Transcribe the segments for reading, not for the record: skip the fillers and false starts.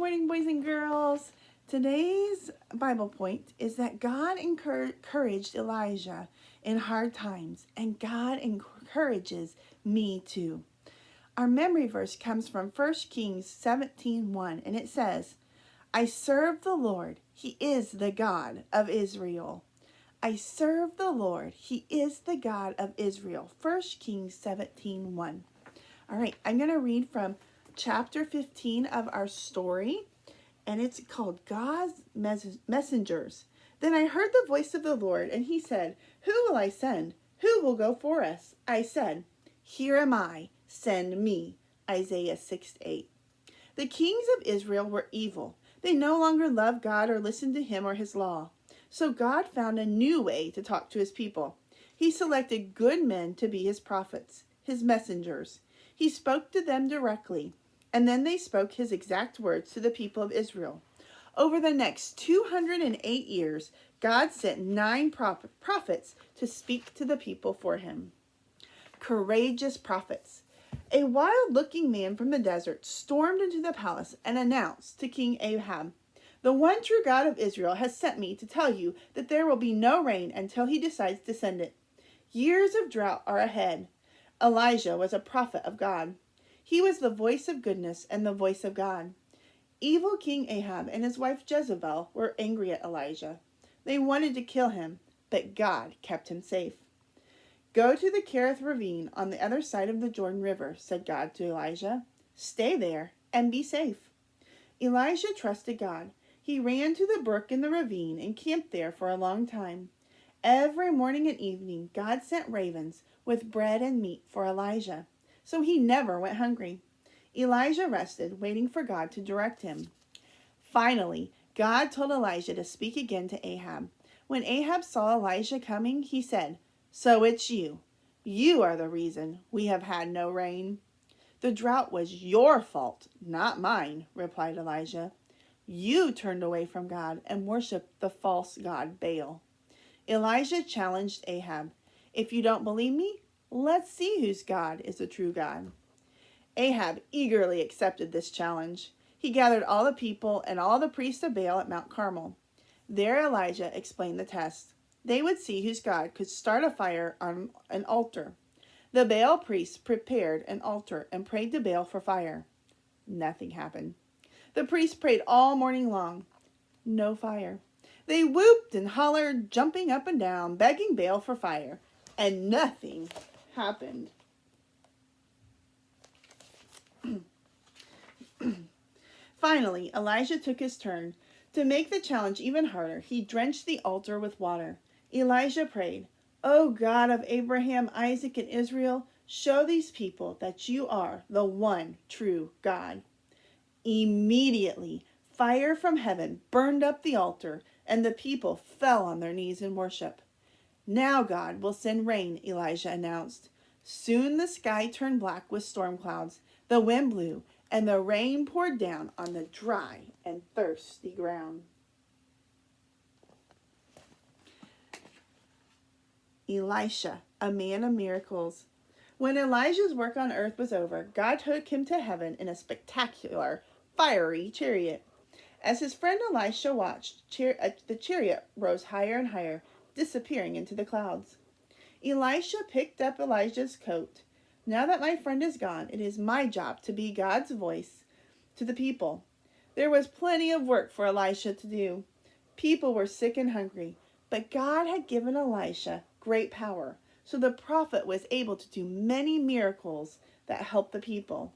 morning, boys and girls. Today's Bible point is that God encouraged Elijah in hard times, and God encourages me too. Our memory verse comes from 1 Kings 17:1, and it says, I serve the Lord. He is the God of Israel. I serve the Lord. He is the God of Israel. 1 Kings 17:1. All right, I'm going to read from chapter 15 of our story, and it's called God's Messengers. Then I heard the voice of the Lord, and he said, Who will I send? Who will go for us? I said, Here am I, send me. Isaiah 6:8. The kings of Israel were evil. They no longer loved God or listened to him or his law. So God found a new way to talk to his people. He selected good men to be his prophets, his messengers. He spoke to them directly, and then they spoke his exact words to the people of Israel. Over the next 208 years, God sent 9 prophets to speak to the people for him. Courageous prophets. A wild-looking man from the desert stormed into the palace and announced to King Ahab, The one true God of Israel has sent me to tell you that there will be no rain until he decides to send it. Years of drought are ahead. Elijah was a prophet of God. He was the voice of goodness and the voice of God. Evil King Ahab and his wife Jezebel were angry at Elijah. They wanted to kill him, but God kept him safe. Go to the Kerith ravine on the other side of the Jordan River, said God to Elijah. Stay there and be safe. Elijah trusted God. He ran to the brook in the ravine and camped there for a long time. Every morning and evening, God sent ravens with bread and meat for Elijah, so he never went hungry. Elijah rested, waiting for God to direct him. Finally, God told Elijah to speak again to Ahab. When Ahab saw Elijah coming, he said, So it's you. You are the reason we have had no rain. The drought was your fault, not mine, replied Elijah. You turned away from God and worshipped the false god Baal. Elijah challenged Ahab. If you don't believe me, let's see whose God is the true God. Ahab eagerly accepted this challenge. He gathered all the people and all the priests of Baal at Mount Carmel. There Elijah explained the test. They would see whose God could start a fire on an altar. The Baal priests prepared an altar and prayed to Baal for fire. Nothing happened. The priests prayed all morning long. No fire. They whooped and hollered, jumping up and down, begging Baal for fire. And nothing happened. Finally, Elijah took his turn. To make the challenge even harder, he drenched the altar with water. Elijah prayed, O God of Abraham, Isaac, and Israel, show these people that you are the one true God. Immediately, fire from heaven burned up the altar, and the people fell on their knees in worship. Now God will send rain, Elijah announced. Soon the sky turned black with storm clouds. The wind blew, and the rain poured down on the dry and thirsty ground. Elisha, a man of miracles. When Elijah's work on earth was over, God took him to heaven in a spectacular, fiery chariot. As his friend Elisha watched, the chariot rose higher and higher, disappearing into the clouds. Elisha picked up Elijah's coat. Now that my friend is gone, it is my job to be God's voice to the people. There was plenty of work for Elisha to do. People were sick and hungry, but God had given Elisha great power, so the prophet was able to do many miracles that helped the people.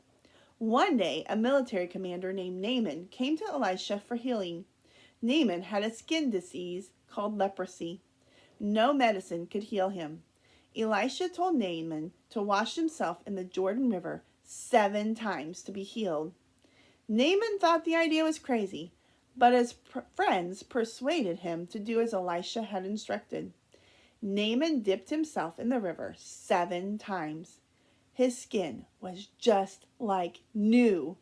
One day, a military commander named Naaman came to Elisha for healing. Naaman had a skin disease called leprosy. No medicine could heal him. Elisha told Naaman to wash himself in the Jordan River 7 times to be healed. Naaman thought the idea was crazy, but his friends persuaded him to do as Elisha had instructed. Naaman dipped himself in the river 7 times. His skin was just like new.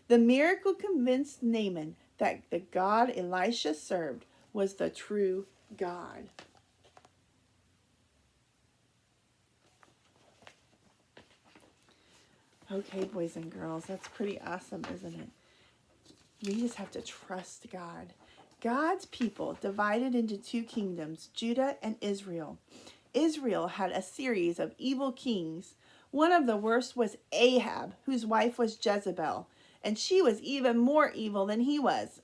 The miracle convinced Naaman that the God Elisha served was the true God. Okay, boys and girls, that's pretty awesome, isn't it? We just have to trust God. God's people divided into two kingdoms, Judah and Israel. Israel had a series of evil kings. One of the worst was Ahab, whose wife was Jezebel, and she was even more evil than he was.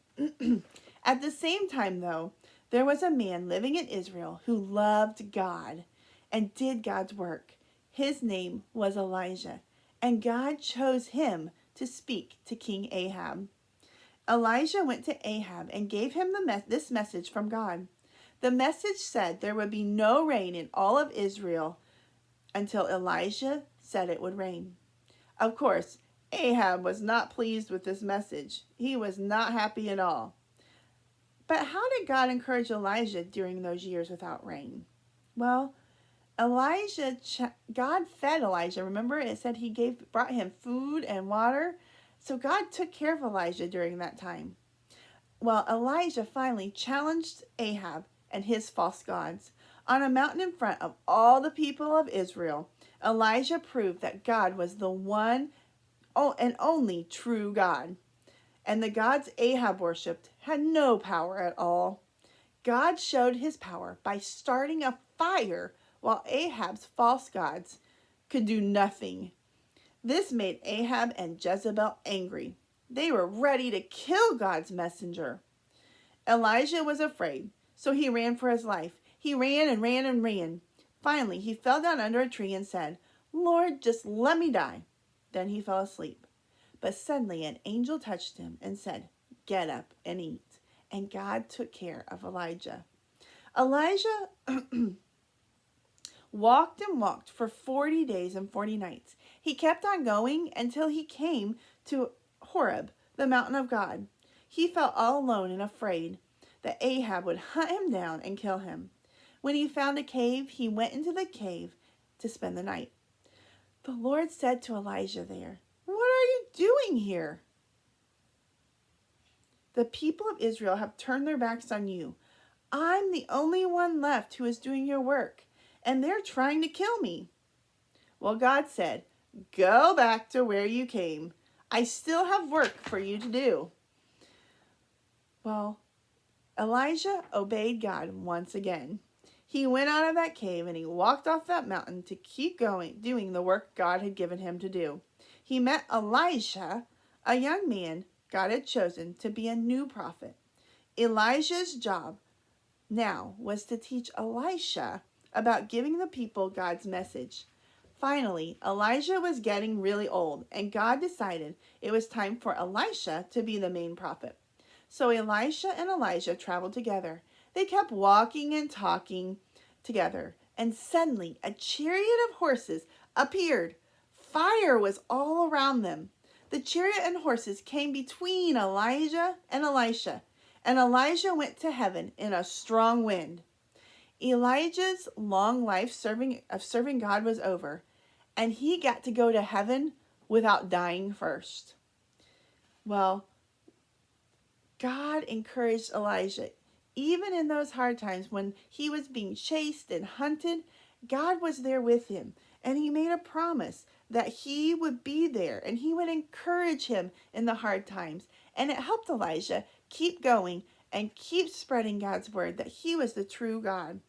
At the same time, though, there was a man living in Israel who loved God and did God's work. His name was Elijah, and God chose him to speak to King Ahab. Elijah went to Ahab and gave him this message from God. The message said there would be no rain in all of Israel until Elijah said it would rain. Of course, Ahab was not pleased with this message. He was not happy at all. But how did God encourage Elijah during those years without rain? Well, God fed Elijah. Remember, it said he brought him food and water. So God took care of Elijah during that time. Well, Elijah finally challenged Ahab and his false gods. On a mountain in front of all the people of Israel, Elijah proved that God was the one and only true God. And the gods Ahab worshipped had no power at all. God showed his power by starting a fire while Ahab's false gods could do nothing. This made Ahab and Jezebel angry. They were ready to kill God's messenger. Elijah was afraid, so he ran for his life. He ran and ran and ran. Finally, he fell down under a tree and said, "Lord, just let me die." Then he fell asleep. But suddenly an angel touched him and said, "Get up and eat." And God took care of Elijah. Elijah walked and walked for 40 days and 40 nights. He kept on going until he came to Horeb, the mountain of God. He felt all alone and afraid that Ahab would hunt him down and kill him. When he found a cave, he went into the cave to spend the night. The Lord said to Elijah there, "What are you doing here? The people of Israel have turned their backs on you. I'm the only one left who is doing your work, and they're trying to kill me." Well, God said, "Go back to where you came. I still have work for you to do." Well, Elijah obeyed God once again. He went out of that cave and he walked off that mountain to keep going, doing the work God had given him to do. He met Elisha, a young man God had chosen to be a new prophet. Elijah's job now was to teach Elisha about giving the people God's message. Finally, Elijah was getting really old, and God decided it was time for Elisha to be the main prophet. So Elisha and Elijah traveled together. They kept walking and talking together, and suddenly a chariot of horses appeared. Fire was all around them. The chariot and horses came between Elijah and Elisha, and Elijah went to heaven in a strong wind. Elijah's long life serving God was over, and he got to go to heaven without dying first. Well, God encouraged Elijah. Even in those hard times when he was being chased and hunted, God was there with him. And he made a promise that he would be there and he would encourage him in the hard times. And it helped Elijah keep going and keep spreading God's word that he was the true God.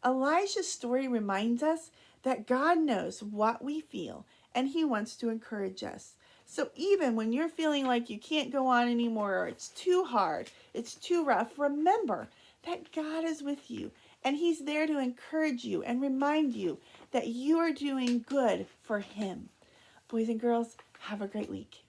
Elijah's story reminds us that God knows what we feel and he wants to encourage us. So even when you're feeling like you can't go on anymore, or it's too hard, it's too rough, remember that God is with you and he's there to encourage you and remind you that you are doing good for him. Boys and girls, have a great week.